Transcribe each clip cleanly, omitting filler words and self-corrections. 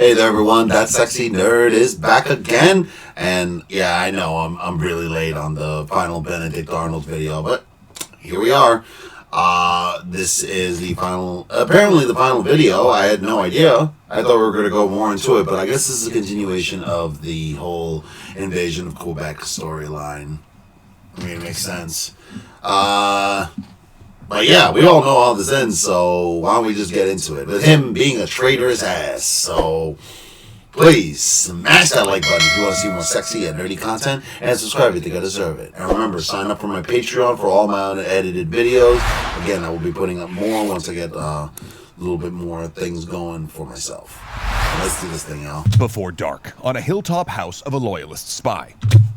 Hey there, everyone. That sexy nerd is back again, and yeah, I know I'm really late on the final Benedict Arnold video, but here we are. This is the final, apparently the final video. I had no idea. I thought we were going to go more into it, but I guess this is a continuation of the whole invasion of Quebec storyline. I mean, it makes sense. But yeah, we all know how this ends, so why don't we just get into it? With him being a traitorous ass. So please smash that like button if you want to see more sexy and nerdy content, and subscribe if you think I deserve it. And remember, sign up for my Patreon for all my unedited videos. Again, I will be putting up more once I get a little bit more things going for myself. Let's do this thing, y'all. Before dark, on a hilltop house of a loyalist spy,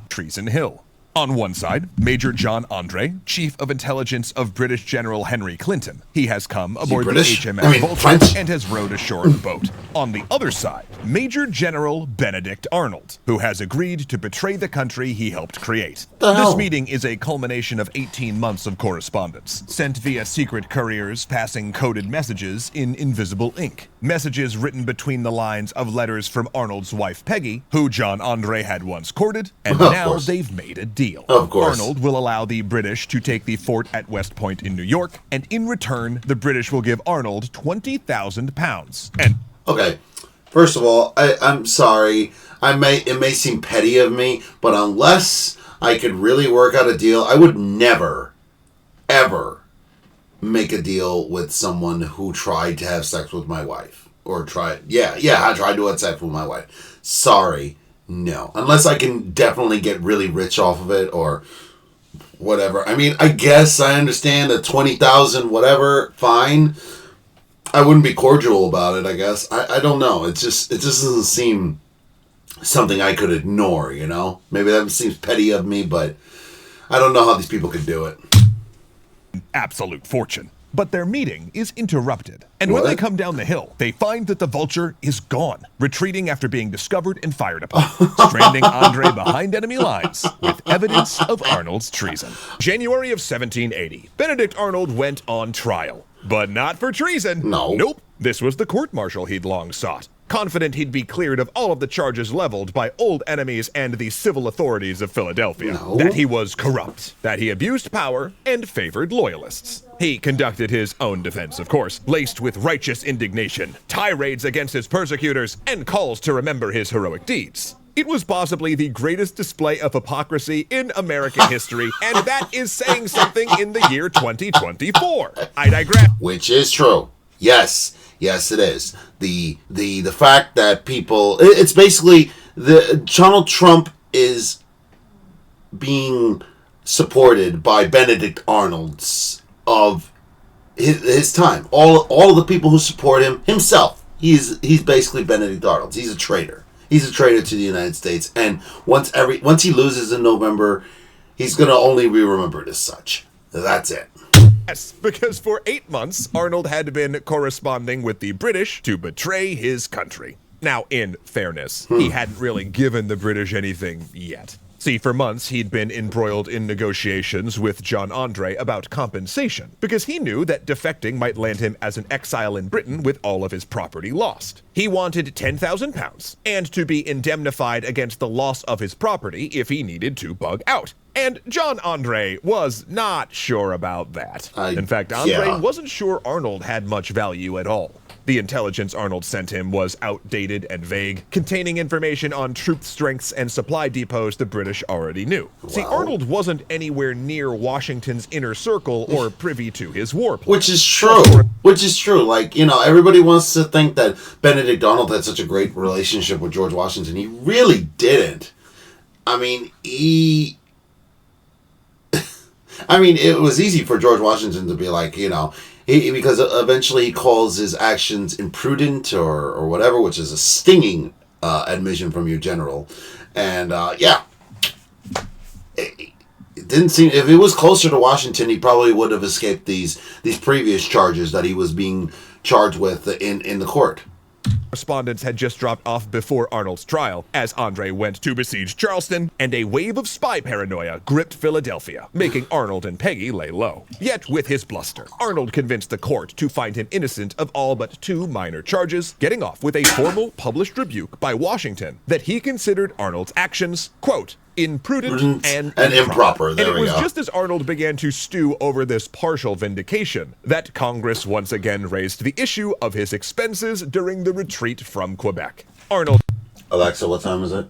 Treason Hill. On one side, Major John Andre, Chief of Intelligence of British General Henry Clinton. He has come aboard the HMS Vulture and has rowed ashore in a boat. On the other side, Major General Benedict Arnold, who has agreed to betray the country he helped create. This meeting is a culmination of 18 months of correspondence, sent via secret couriers passing coded messages in invisible ink. Messages written between the lines of letters from Arnold's wife Peggy, who John Andre had once courted, and now they've made a deal. Of course. Arnold will allow the British to take the fort at West Point in New York, and in return, the British will give Arnold £20,000. And okay, first of all, I'm sorry. It may seem petty of me, but unless I could really work out a deal, I would never, ever make a deal with someone who tried to have sex with my wife. Or I tried to have sex with my wife. Sorry. No. Unless I can definitely get really rich off of it or whatever. I mean, I guess I understand that 20,000 whatever, fine. I wouldn't be cordial about it, I guess. I don't know. It just doesn't seem something I could ignore, you know? Maybe that seems petty of me, but I don't know how these people could do it. Absolute fortune. But their meeting is interrupted. And when they come down the hill, they find that the Vulture is gone, retreating after being discovered and fired upon, stranding Andre behind enemy lines with evidence of Arnold's treason. January of 1780, Benedict Arnold went on trial. But not for treason. No. Nope. This was the court-martial he'd long sought. Confident he'd be cleared of all of the charges leveled by old enemies and the civil authorities of Philadelphia. No. That he was corrupt, that he abused power, and favored loyalists. He conducted his own defense, of course, laced with righteous indignation, tirades against his persecutors, and calls to remember his heroic deeds. It was possibly the greatest display of hypocrisy in American history, and that is saying something in the year 2024. I digress. Which is true. Yes, it is. The fact that people, it's basically Donald Trump is being supported by Benedict Arnold's of his time. All of the people who support him, himself. He's basically Benedict Arnold. He's a traitor. He's a traitor to the United States, and once he loses in November, he's gonna only be remembered as such. That's it. Yes, because for 8 months, Arnold had been corresponding with the British to betray his country. Now, in fairness, he hadn't really given the British anything yet. See, for months, he'd been embroiled in negotiations with John Andre about compensation, because he knew that defecting might land him as an exile in Britain with all of his property lost. He wanted £10,000, and to be indemnified against the loss of his property if he needed to bug out. And John Andre was not sure about that. In fact, Andre wasn't sure Arnold had much value at all. The intelligence Arnold sent him was outdated and vague, containing information on troop strengths and supply depots the British already knew. See, Arnold wasn't anywhere near Washington's inner circle or privy to his war plan. Which is true. Like, you know, everybody wants to think that Benedict Arnold had such a great relationship with George Washington. He really didn't. I mean, it was easy for George Washington to be like, you know, because eventually he calls his actions imprudent or whatever, which is a stinging admission from your general. And it didn't seem, if he was closer to Washington, he probably would have escaped these previous charges that he was being charged with in the court. Correspondence had just dropped off before Arnold's trial, as Andre went to besiege Charleston, and a wave of spy paranoia gripped Philadelphia, making Arnold and Peggy lay low. Yet, with his bluster, Arnold convinced the court to find him innocent of all but 2 minor charges, getting off with a formal published rebuke by Washington that he considered Arnold's actions, quote, imprudent and improper. There and it was we go. just as Arnold began to stew over this partial vindication that Congress once again raised the issue of his expenses during the retreat from Quebec. Arnold. Alexa, what time is it?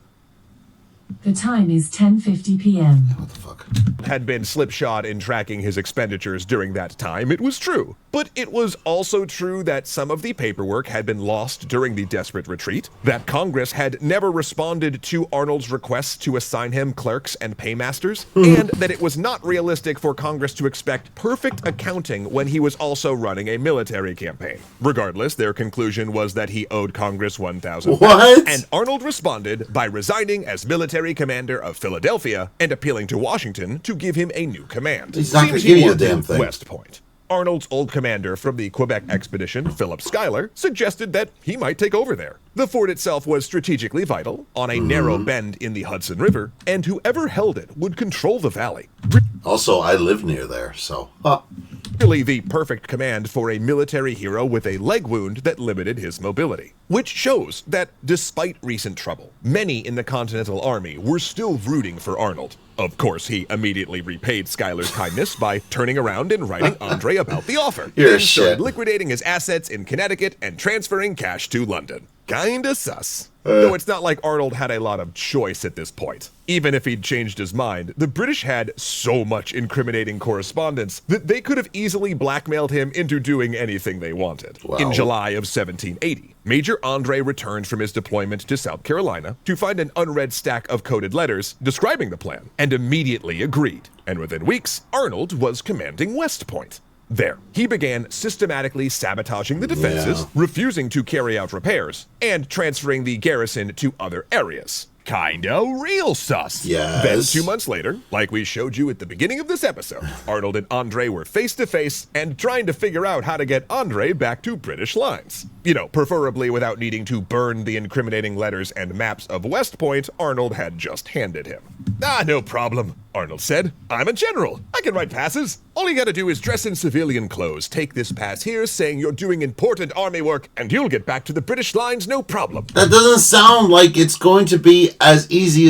The time is 10:50 p.m. What the fuck? Had been slipshod in tracking his expenditures during that time, it was true. But it was also true that some of the paperwork had been lost during the desperate retreat, that Congress had never responded to Arnold's requests to assign him clerks and paymasters, and that it was not realistic for Congress to expect perfect accounting when he was also running a military campaign. Regardless, their conclusion was that he owed Congress $1,000. What? And Arnold responded by resigning as military commander of Philadelphia and appealing to Washington to give him a new command. He's not gonna Seems give he you a wanted damn thing. West Point. Arnold's old commander from the Quebec expedition, Philip Schuyler, suggested that he might take over there. The fort itself was strategically vital, on a narrow bend in the Hudson River, and whoever held it would control the valley. Also, I live near there, so. Really the perfect command for a military hero with a leg wound that limited his mobility. Which shows that, despite recent trouble, many in the Continental Army were still rooting for Arnold. Of course, he immediately repaid Schuyler's kindness by turning around and writing Andre about the offer. You're Then shit. started liquidating his assets in Connecticut and transferring cash to London. Kinda sus. Though it's not like Arnold had a lot of choice at this point. Even if he'd changed his mind, the British had so much incriminating correspondence that they could have easily blackmailed him into doing anything they wanted. Wow. In July of 1780, Major Andre returned from his deployment to South Carolina to find an unread stack of coded letters describing the plan, and immediately agreed. And within weeks, Arnold was commanding West Point. There, he began systematically sabotaging the defenses, Yeah. refusing to carry out repairs, and transferring the garrison to other areas. Kinda real sus. Yes. Then 2 months later, like we showed you at the beginning of this episode, Arnold and Andre were face to face and trying to figure out how to get Andre back to British lines. You know, preferably without needing to burn the incriminating letters and maps of West Point Arnold had just handed him. Ah, no problem, Arnold said. I'm a general. I can write passes. All you gotta do is dress in civilian clothes, take this pass here saying you're doing important army work, and you'll get back to the British lines no problem. That doesn't sound like it's going to be as easy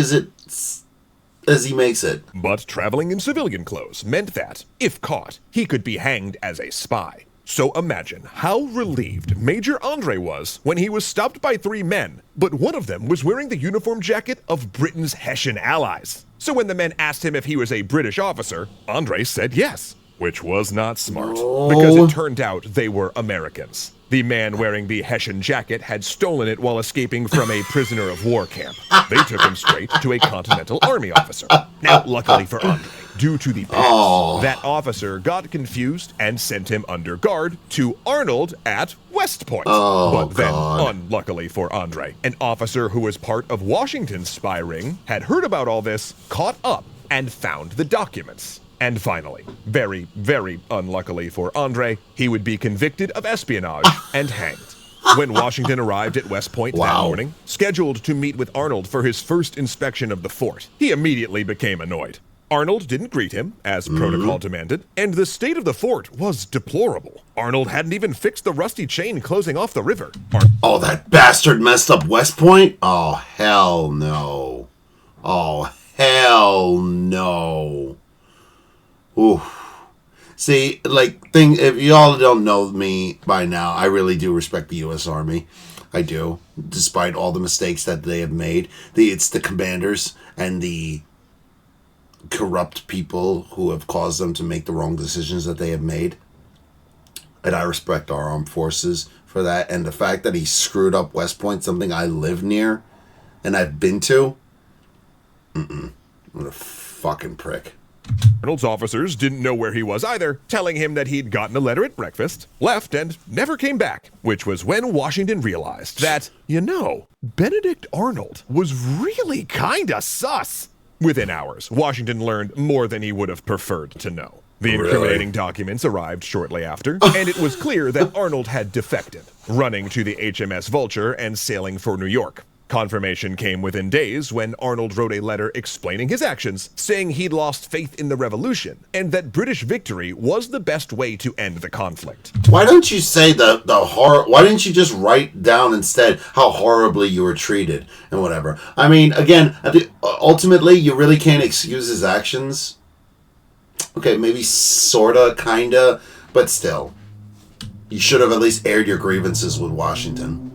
as he makes it. But traveling in civilian clothes meant that, if caught, he could be hanged as a spy. So imagine how relieved Major Andre was when he was stopped by 3 men, but one of them was wearing the uniform jacket of Britain's Hessian allies. So when the men asked him if he was a British officer, Andre said yes, which was not smart, because it turned out they were Americans. The man wearing the Hessian jacket had stolen it while escaping from a prisoner of war camp. They took him straight to a Continental Army officer. Now, luckily for Andre, due to the past, that officer got confused and sent him under guard to Arnold at West Point. But then, unluckily for Andre, an officer who was part of Washington's spy ring had heard about all this, caught up, and found the documents. And finally, very, very unluckily for Andre, he would be convicted of espionage and hanged. When Washington arrived at West Point that morning, scheduled to meet with Arnold for his first inspection of the fort, he immediately became annoyed. Arnold didn't greet him, as protocol demanded, and the state of the fort was deplorable. Arnold hadn't even fixed the rusty chain closing off the river. Oh, that bastard messed up West Point? Oh, hell no. Oh, hell no. Ooh. See, if y'all don't know me by now, I really do respect the U.S. Army. I do, despite all the mistakes that they have made. It's the commanders and the corrupt people who have caused them to make the wrong decisions that they have made. And I respect our armed forces for that. And the fact that he screwed up West Point, something I live near and I've been to, what a fucking prick. Arnold's officers didn't know where he was either, telling him that he'd gotten a letter at breakfast, left, and never came back, which was when Washington realized that, Benedict Arnold was really kinda sus. Within hours, Washington learned more than he would have preferred to know. The Really? incriminating documents arrived shortly after, and it was clear that Arnold had defected, running to the HMS Vulture and sailing for New York. Confirmation came within days when Arnold wrote a letter explaining his actions, saying he'd lost faith in the revolution, and that British victory was the best way to end the conflict. Why don't you say the horror? Why didn't you just write down instead how horribly you were treated and whatever? I mean, again, ultimately, you really can't excuse his actions. Okay, maybe sorta, kinda, but still, you should have at least aired your grievances with Washington.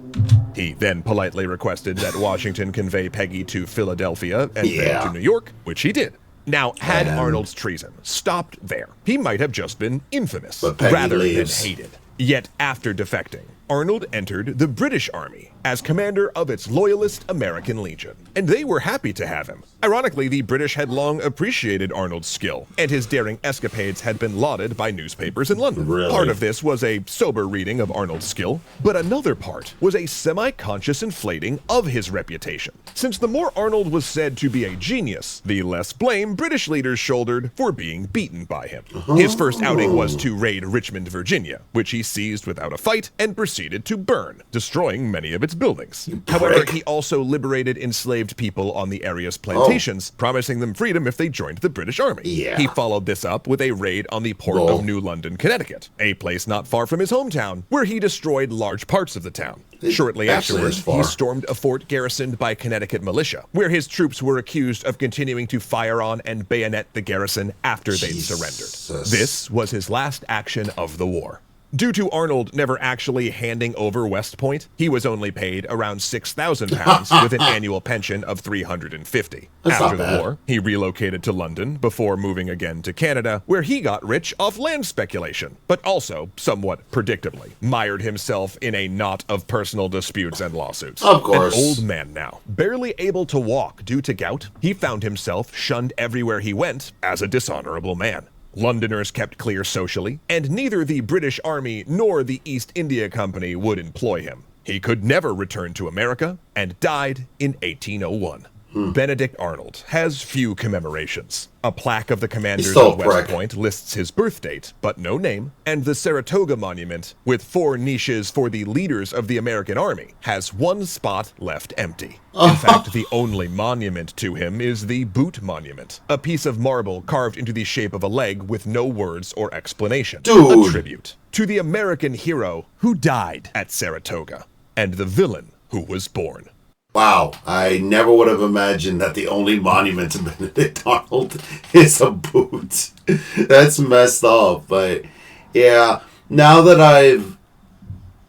He then politely requested that Washington convey Peggy to Philadelphia and Yeah. then to New York, which he did. Now, had And- Arnold's treason stopped there, he might have just been infamous But Peggy rather leaves. than hated. Yet, after defecting, Arnold entered the British Army as commander of its loyalist American Legion, and they were happy to have him. Ironically, the British had long appreciated Arnold's skill, and his daring escapades had been lauded by newspapers in London. Really? Part of this was a sober reading of Arnold's skill, but another part was a semi-conscious inflating of his reputation. Since the more Arnold was said to be a genius, the less blame British leaders shouldered for being beaten by him. His first outing was to raid Richmond, Virginia, which he seized without a fight and proceeded to burn, destroying many of its buildings. However, prick. he also liberated enslaved people on the area's plantations, promising them freedom if they joined the British Army. Yeah. He followed this up with a raid on the port Whoa. of New London, Connecticut, a place not far from his hometown, where he destroyed large parts of the town. Shortly actually afterwards, is far. he stormed a fort garrisoned by Connecticut militia, where his troops were accused of continuing to fire on and bayonet the garrison after they'd surrendered. Jesus. This was his last action of the war. Due to Arnold never actually handing over West Point, he was only paid around £6,000 with an annual pension of $350. That's After not the bad. war, he relocated to London before moving again to Canada, where he got rich off land speculation, but also, somewhat predictably, mired himself in a knot of personal disputes and lawsuits. Of course. An old man now, barely able to walk due to gout, he found himself shunned everywhere he went as a dishonorable man. Londoners kept clear socially, and neither the British Army nor the East India Company would employ him. He could never return to America and died in 1801. Benedict Arnold has few commemorations. A plaque of the commanders still a of West prick. Point lists his birth date, but no name, and the Saratoga Monument, with 4 niches for the leaders of the American Army, has 1 spot left empty. In fact, the only monument to him is the Boot Monument, a piece of marble carved into the shape of a leg with no words or explanation. Dude. A tribute to the American hero who died at Saratoga, and the villain who was born. Wow, I never would have imagined that the only monument to Benedict Arnold is a boot. That's messed up, but yeah, now that I've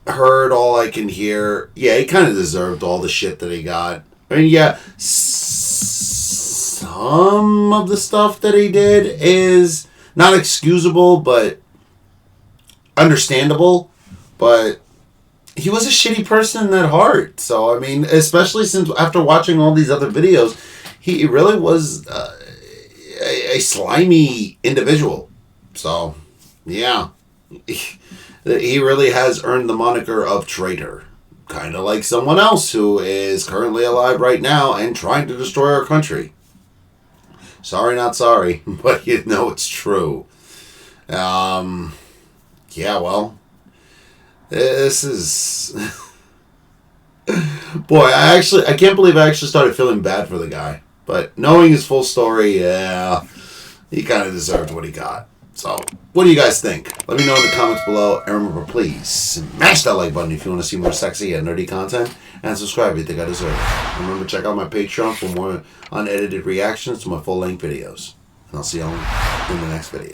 heard all I can hear, yeah, he kind of deserved all the shit that he got. I mean, yeah, some of the stuff that he did is not excusable, but understandable, but he was a shitty person at heart. So, I mean, especially since after watching all these other videos, he really was a slimy individual. So, yeah. He really has earned the moniker of traitor. Kind of like someone else who is currently alive right now and trying to destroy our country. Sorry, not sorry, but you know it's true. Yeah, well, this is... Boy, I can't believe I actually started feeling bad for the guy. But knowing his full story, yeah, he kind of deserved what he got. So, what do you guys think? Let me know in the comments below. And remember, please smash that like button if you want to see more sexy and nerdy content. And subscribe if you think I deserve it. Remember, check out my Patreon for more unedited reactions to my full-length videos. And I'll see y'all in the next video.